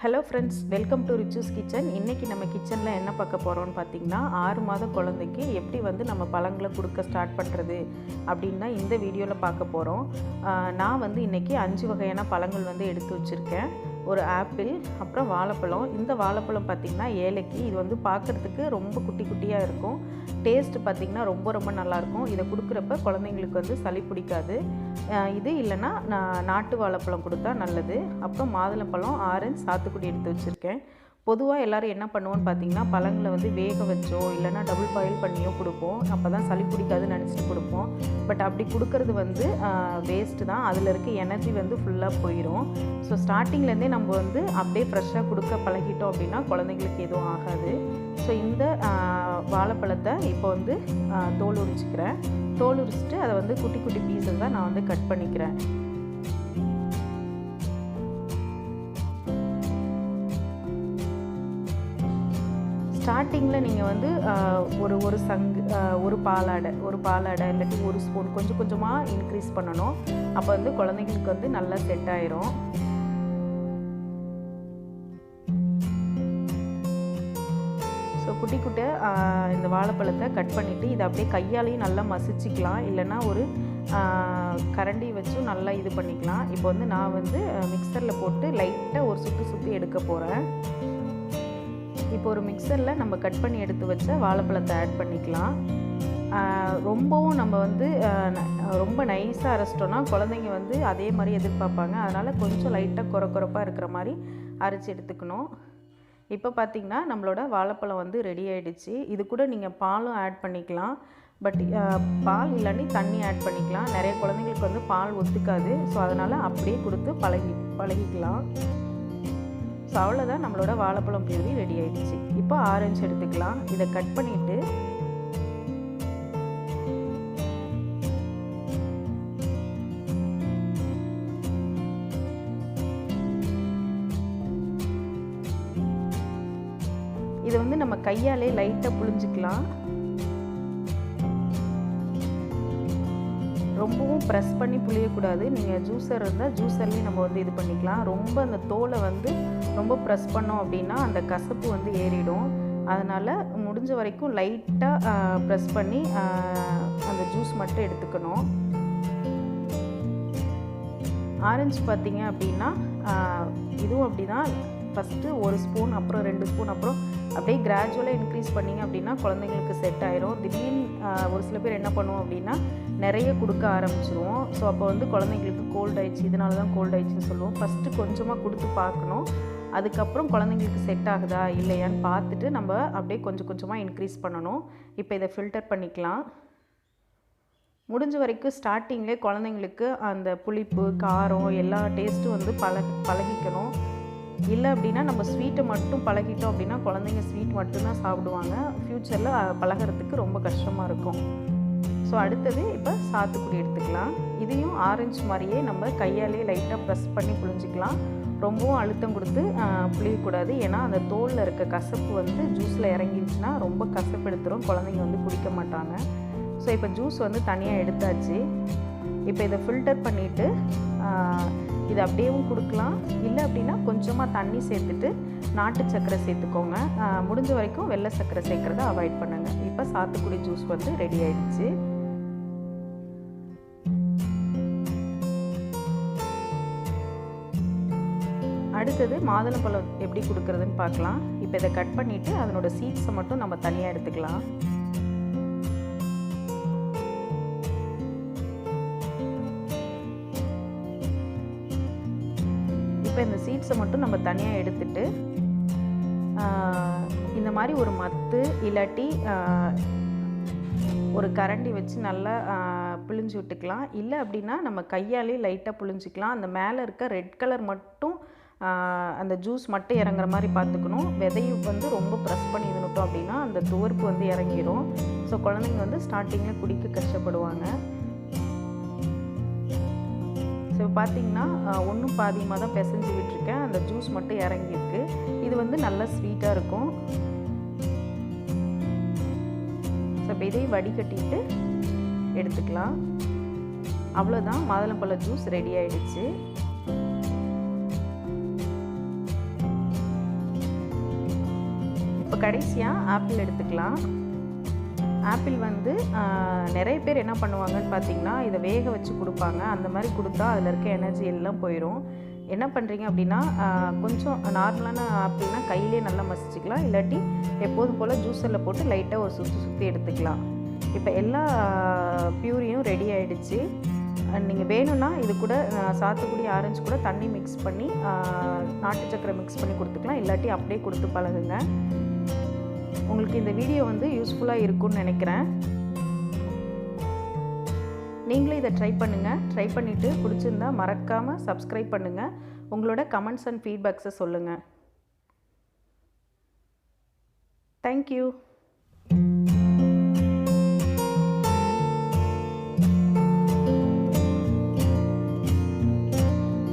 Hello friends, welcome to ரிச்சூஸ் kitchen. இன்றைக்கி நம்ம கிச்சனில் என்ன பார்க்க போகிறோம்னு பார்த்திங்கன்னா, 6 மாத குழந்தைக்கு எப்படி நம்ம பழங்களை கொடுக்க ஸ்டார்ட் பண்ணுறது அப்படின்னா இந்த வீடியோவில் பார்க்க போகிறோம். நான் இன்றைக்கி 5 வகையான பழங்கள் எடுத்து வச்சுருக்கேன். ஒரு ஆப்பிள், அப்புறம் வாழைப்பழம். இந்த வாழைப்பழம் பார்த்திங்கன்னா ஏலக்கி. இது பார்க்குறதுக்கு ரொம்ப குட்டி குட்டியாக இருக்கும். டேஸ்ட்டு பார்த்திங்கன்னா ரொம்ப ரொம்ப நல்லாயிருக்கும். இதை கொடுக்குறப்ப குழந்தைங்களுக்கு சளி பிடிக்காது. இது இல்லைன்னா நாட்டு வாழைப்பழம் கொடுத்தா நல்லது. அப்புறம் மாதுளம்பழம், ஆரஞ்சு, சாத்துக்குடி எடுத்து வச்சுருக்கேன். பொதுவாக எல்லோரும் என்ன பண்ணுவோன்னு பார்த்திங்கன்னா, பழங்களை வேக வச்சோ இல்லைனா டபுள் பாயில் பண்ணியோ கொடுப்போம். அப்போ தான் சளி பிடிக்காதுன்னு நினச்சிட்டு கொடுப்போம். பட் அப்படி கொடுக்கறது வேஸ்ட்டு தான். அதில் இருக்க எனர்ஜி ஃபுல்லாக போயிடும். ஸோ ஸ்டார்டிங்லேருந்தே நம்ம அப்படியே ஃப்ரெஷ்ஷாக கொடுக்க பழகிட்டோம் அப்படின்னா குழந்தைங்களுக்கு எதுவும் ஆகாது. ஸோ இந்த வாழைப்பழத்தை இப்போ தோல் உரிச்சிக்கிறேன். தோல் உரிச்சிட்டு அதை குட்டி குட்டி பீஸஸ் தான் நான் கட் பண்ணிக்கிறேன். ஸ்டார்டிங்கில் நீங்கள் ஒரு சங்கு, ஒரு பாலாடை இல்லாட்டி ஒரு ஸ்பூன் கொஞ்சம் கொஞ்சமாக இன்க்ரீஸ் பண்ணணும். அப்போ குழந்தைங்களுக்கு நல்லா செட் ஆயிரும். ஸோ குட்டி குட்டியாக இந்த வாழைப்பழத்தை கட் பண்ணிவிட்டு இதை அப்படியே கையாலேயும் நல்லா மசிச்சிக்கலாம். இல்லைன்னா ஒரு கரண்டி வச்சும் நல்லா இது பண்ணிக்கலாம். இப்போ நான் மிக்சரில் போட்டு லைட்டாக ஒரு சுற்றி எடுக்க போகிறேன். இப்போ ஒரு மிக்சரில் நம்ம கட் பண்ணி எடுத்து வச்ச வாழைப்பழத்தை ஆட் பண்ணிக்கலாம். ரொம்பவும் நம்ம ரொம்ப நைஸாக அரைச்சிட்டோன்னா குழந்தைங்க அதே மாதிரி எதிர்பார்ப்பாங்க. அதனால் கொஞ்சம் லைட்டாக குறப்பாக இருக்கிற மாதிரி அரைச்சி எடுத்துக்கணும். இப்போ பார்த்திங்கன்னா நம்மளோட வாழைப்பழம் ரெடி ஆகிடுச்சு. இது கூட நீங்கள் பாலும் ஆட் பண்ணிக்கலாம். பட் பால் இல்லாட்டி தண்ணி ஆட் பண்ணிக்கலாம். நிறைய குழந்தைங்களுக்கு பால் ஒத்துக்காது. ஸோ அதனால் அப்படியே கொடுத்து பழகிக்கலாம். ஸோ அவ்வளோதான், நம்மளோட வாழைப்பழம் பியூரி ரெடி ஆகிடுச்சு. இப்போ ஆரஞ்சு எடுத்துக்கலாம். இதை கட் பண்ணிவிட்டு இதை நம்ம கையாலே லைட்டாக புழிஞ்சிக்கலாம். ரொம்பவும் ப்ரெஸ் பண்ணி புளியக்கூடாது. நீங்கள் ஜூஸர் இருந்தால் ஜூஸர்லேயும் நம்ம இது பண்ணிக்கலாம். ரொம்ப அந்த தோலை ரொம்ப ப்ரெஸ் பண்ணோம் அப்படின்னா அந்த கசப்பு ஏறிடும். அதனால் முடிஞ்ச வரைக்கும் லைட்டாக ப்ரெஸ் பண்ணி அந்த ஜூஸ் மட்டும் எடுத்துக்கணும். ஆரஞ்சு பார்த்திங்க அப்படின்னா இதுவும் அப்படி தான். ஃபஸ்ட்டு 1 ஸ்பூன், அப்புறம் 2 ஸ்பூன், அப்புறம் அப்படியே கிராஜுவலாக இன்க்ரீஸ் பண்ணிங்க அப்படின்னா குழந்தைங்களுக்கு செட் ஆயிரும். திடீர்னு ஒரு சில பேர் என்ன பண்ணுவோம் அப்படின்னா நிறைய கொடுக்க ஆரம்பிச்சிருவோம். ஸோ அப்போ குழந்தைங்களுக்கு கோல்ட் ஆயிடுச்சு, இதனால தான் கோல்ட் ஆயிடுச்சுன்னு சொல்லுவோம். ஃபஸ்ட்டு கொஞ்சமாக கொடுத்து பார்க்கணும். அதுக்கப்புறம் குழந்தைங்களுக்கு செட் ஆகுதா இல்லையான்னு பார்த்துட்டு நம்ம அப்படியே கொஞ்சம் கொஞ்சமாக இன்க்ரீஸ் பண்ணணும். இப்போ இதை ஃபில்டர் பண்ணிக்கலாம். முடிஞ்ச வரைக்கும் ஸ்டார்டிங்லேயே குழந்தைங்களுக்கு அந்த புளிப்பு, காரம் எல்லா டேஸ்ட்டும் பழகிக்கணும். இல்லை அப்படின்னா நம்ம ஸ்வீட்டை மட்டும் பழகிட்டோம் அப்படின்னா குழந்தைங்க ஸ்வீட் மட்டும்தான் சாப்பிடுவாங்க. ஃப்யூச்சரில் பழகிறதுக்கு ரொம்ப கஷ்டமாக இருக்கும். ஸோ அடுத்தது இப்போ சாத்துக்குடி எடுத்துக்கலாம். இதையும் ஆரஞ்சு மாதிரியே நம்ம கையாலே லைட்டாக ப்ரெஸ் பண்ணி புழிஞ்சிக்கலாம். ரொம்பவும் அழுத்தம் கொடுத்து புளியக்கூடாது. ஏன்னா அந்த தோலில் இருக்க கசப்பு ஜூஸில் இறங்கிடுச்சுன்னா ரொம்ப கசப்பு எடுத்துரும். குழந்தைங்க குடிக்க மாட்டாங்க. ஸோ இப்போ ஜூஸ் தனியாக எடுத்தாச்சு. இப்போ இதை ஃபில்டர் பண்ணிவிட்டு இது அப்படியேவும் கொடுக்கலாம். இல்லை அப்படின்னா கொஞ்சமாக தண்ணி சேர்த்துட்டு நாட்டு சர்க்கரை சேர்த்துக்கோங்க. முடிஞ்ச வரைக்கும் வெள்ளை சர்க்கரை சேர்க்குறத அவாய்ட் பண்ணுங்கள். இப்போ சாத்துக்குடி ஜூஸ் ரெடி ஆகிடுச்சு. அடுத்தது மாதுளம்பழம் எப்படி கொடுக்குறதுன்னு பார்க்கலாம். இப்போ இதை கட் பண்ணிவிட்டு அதனோட சீட்ஸை மட்டும் நம்ம தனியாக எடுத்துக்கலாம். இப்போ இந்த சீட்ஸை மட்டும் நம்ம தனியாக எடுத்துட்டு இந்த மாதிரி ஒரு மத்து இல்லாட்டி ஒரு கரண்டி வச்சு நல்லா பிழிஞ்சு விட்டுக்கலாம். இல்லை அப்படின்னா நம்ம கையாலே லைட்டாக பிழிஞ்சிக்கலாம். அந்த மேலே இருக்க ரெட் கலர் மட்டும் அந்த ஜூஸ் மட்டும் இறங்குற மாதிரி பார்த்துக்கணும். விதையும் ரொம்ப ப்ரெஸ் பண்ணி இதுனுட்டோம் அப்படின்னா அந்த துவர்ப்பு இறங்கிடும். ஸோ குழந்தைங்க ஸ்டார்டிங்கில் குடிக்க கஷ்டப்படுவாங்க. ஸோ பார்த்திங்கன்னா ஒன்றும் பாதியமாக தான் பிசைஞ்சு விட்டுருக்கேன். அந்த ஜூஸ் மட்டும் இறங்கியிருக்கு. இது நல்லா ஸ்வீட்டாக இருக்கும். ஸோ இப்போ இதையும் வடிகட்டிட்டு எடுத்துக்கலாம். அவ்வளோதான், மாதுளம்பழ ஜூஸ் ரெடி ஆகிடுச்சு. இப்போ கடைசியாக ஆப்பிள் எடுத்துக்கலாம். ஆப்பிள் வந்து நிறைய பேர் என்ன பண்ணுவாங்கன்னு பார்த்தீங்கன்னா, இதை வேக வச்சு கொடுப்பாங்க. அந்த மாதிரி கொடுத்தா அதில் இருக்க எனர்ஜி எல்லாம் போயிடும். என்ன பண்ணுறீங்க அப்படின்னா, கொஞ்சம் நார்மலான ஆப்பிள்னால் கையிலே நல்லா மசிச்சுக்கலாம். இல்லாட்டி எப்போதும் போல் ஜூஸரில் போட்டு லைட்டாக ஒரு சுற்றி எடுத்துக்கலாம். இப்போ எல்லா பியூரியும் ரெடி ஆகிடுச்சு. நீங்கள் வேணும்னா இது கூட சாத்துக்குடி ஆரஞ்சு கூட தண்ணி மிக்ஸ் பண்ணி நாட்டு சக்கரை மிக்ஸ் பண்ணி கொடுத்துக்கலாம். இல்லாட்டி அப்படியே கொடுத்து பழகுங்க. உங்களுக்கு இந்த வீடியோ வந்து யூஸ்ஃபுல்லாக இருக்கும்னு நினைக்கிறேன். நீங்களும் இதை ட்ரை பண்ணுங்கள். ட்ரை பண்ணிவிட்டு பிடிச்சிருந்தா மறக்காமல் சப்ஸ்கிரைப் பண்ணுங்கள். உங்களோட கமெண்ட்ஸ் அண்ட் ஃபீட்பேக்ஸை சொல்லுங்கள். தேங்க்யூ.